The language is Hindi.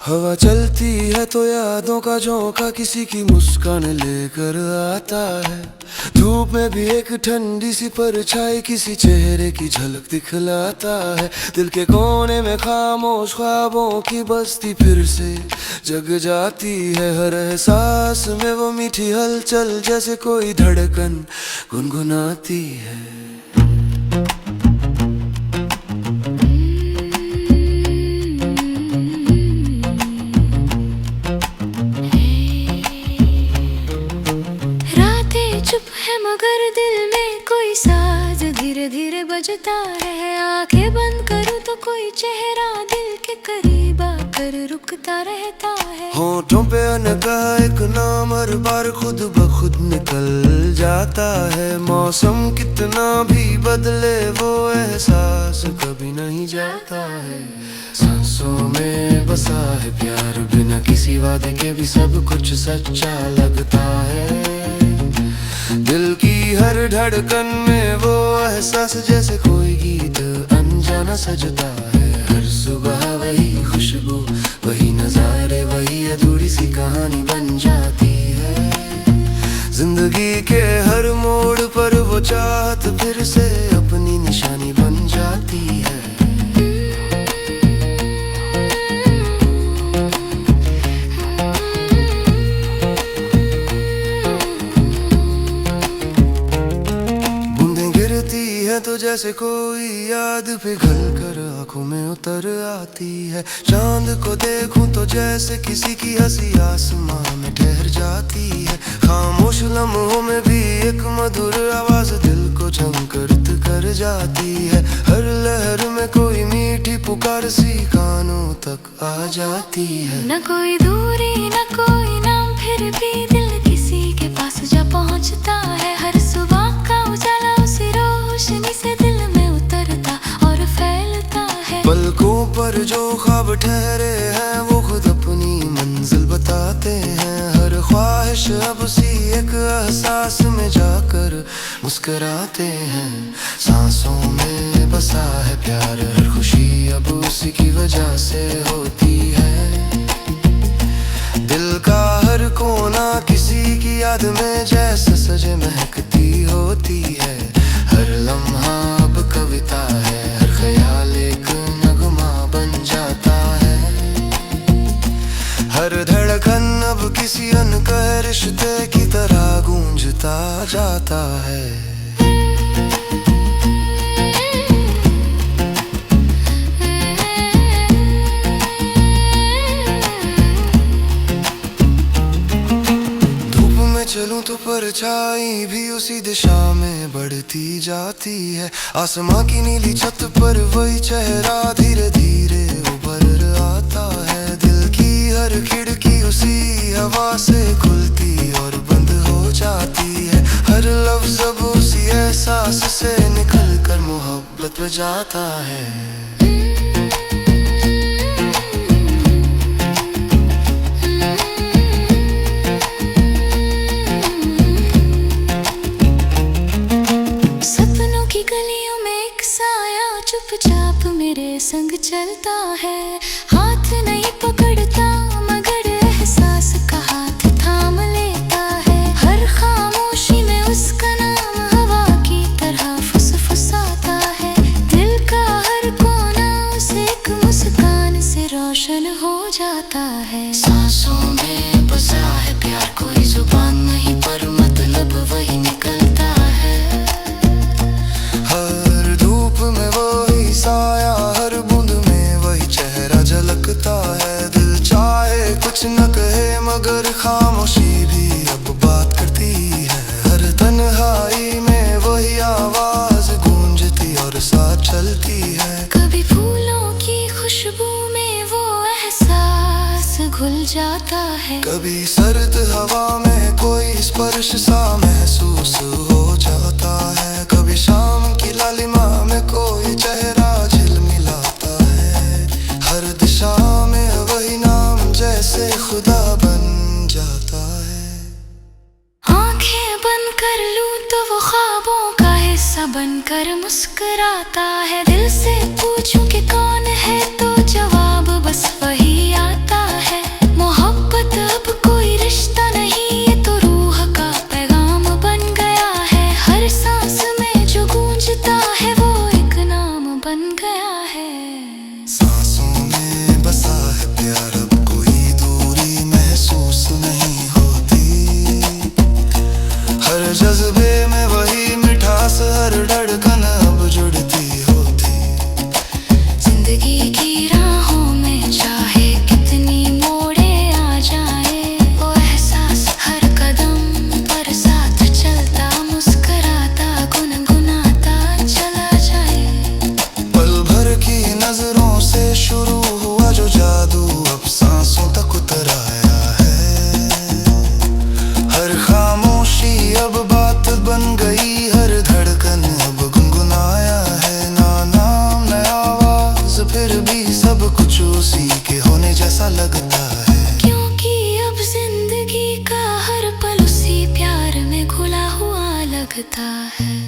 हवा चलती है तो यादों का झोंका किसी की मुस्कान लेकर आता है। धूप में भी एक ठंडी सी परछाई किसी चेहरे की झलक दिखलाता है। दिल के कोने में खामोश ख्वाबों की बस्ती फिर से जग जाती है। हर एहसास में वो मीठी हलचल जैसे कोई धड़कन गुनगुनाती है। चुप है मगर दिल में कोई साज धीरे धीरे बजता है। आंखें बंद करूं तो कोई चेहरा दिल के करीब आकर रुकता रहता है। होठों पे अनकहा एक नाम हर बार खुद ब खुद निकल जाता है। मौसम कितना भी बदले वो एहसास कभी नहीं जाता है। सांसों में बसा है प्यार बिना किसी वादे के भी सब कुछ सच्चा लगता है। दिल की हर धड़कन में वो एहसास जैसे कोई गीत अनजाना सजता है। हर सुबह वही खुशबू वही नजारे वही अधूरी सी कहानी बन जाती है। जिंदगी के हर मोड़ पर वो चाहत फिर से अपनी निशानी बन जाती है। तो जैसे कोई याद पिघल कर आंखों में उतर आती है। चांद को देखूं तो जैसे किसी की हंसी आसमां में ठहर जाती है। खामोश लम्हों में भी एक मधुर आवाज दिल को झंकृत कर जाती है। हर लहर में कोई मीठी पुकार सी कानों तक आ जाती है। न कोई दूरी न कोई नाम फिर भी दिल किसी के पास जा पहुंचता है। हर सुबह का उजाला उसी रोशनी से दिल में उतरता और फैलता है। पलकों पर जो ख्वाब ठहरे हैं वो खुद अपनी मंजिल बताते हैं। हर ख्वाहिश अब उसी एक एहसास में जाकर मुस्कुराते हैं। सांसों में बसा है प्यार हर खुशी अब उसी की वजह से होती है। दिल का हर कोना किसी की याद में जैसे सजे महकती होती है। हर लम्हा अब कविता है हर ख्याल एक नगमा बन जाता है। हर धड़कन अब किसी अनकहे रिश्ते की तरह गूंजता जाता है। चलूं तो परछाई भी उसी दिशा में बढ़ती जाती है। आसमां की नीली छत पर वही चेहरा धीरे धीरे उभर आता है। दिल की हर खिड़की उसी हवा से खुलती और बंद हो जाती है। हर लफ्ज अब उसी एहसास से निकल कर मोहब्बत में जाता है। गलियों में एक साया चुपचाप मेरे संग चलता है। हाथ नहीं पकड़ता मगर एहसास का हाथ थाम लेता है। हर खामोशी में उसका नाम हवा की तरह फुसफुसाता है। दिल का हर कोना उसे एक मुस्कान से रोशन हो जाता है। सांसों में बसा है प्यार कोई जुबान नहीं पर मतलब वही निकलता है। हर धूप में वही साया हर बूंद में वही चेहरा झलकता है। दिल चाहे कुछ न कहे मगर खामोशी भी अब बात करती है। हर तन्हाई में वही आवाज गूंजती और साथ चलती है। कभी फूलों की खुशबू में वो एहसास घुल जाता है। कभी सर्द हवा में कोई स्पर्श सा महसूस हो जाता है। कभी शाम की लालिमा में कोई चेहरा झिलमिलाता है। हर दिशा में वही नाम जैसे खुदा बन जाता है। आंखें बंद कर लूं तो वो ख्वाबों का हिस्सा सा बनकर मुस्कुराता है। दिल से पूछूं कि कौन है तो जवाब बस वही आता है। मोहब्बत अब कोई रिश्ता नहीं, ये तो रूह का पैगाम बन गया है। हर सांस में जो गूंजता है वो एक नाम बन गया है। सांसों में बसा है प्यार, अब कोई दूरी महसूस नहीं होती। हर जज्बे में वही मिठास, हर धड़कन अब जुड़ती होती। जिंदगी की राहों में चाहे कितनी मोड़े आ जाए, वो एहसास हर कदम पर साथ चलता, मुस्कुराता गुनगुनाता चला जाए। पल भर की नजरों से शुरू हुआ जो जादू, अब सांसों तक उतर आया है। हर खामोशी अब बात बन गई, हर धड़कन अब गुनगुनाया है। ना नाम न आवाज, फिर भी सब कुछ उसी के होने जैसा लगता है। क्योंकि अब जिंदगी का हर पल उसी प्यार में घुला हुआ लगता है।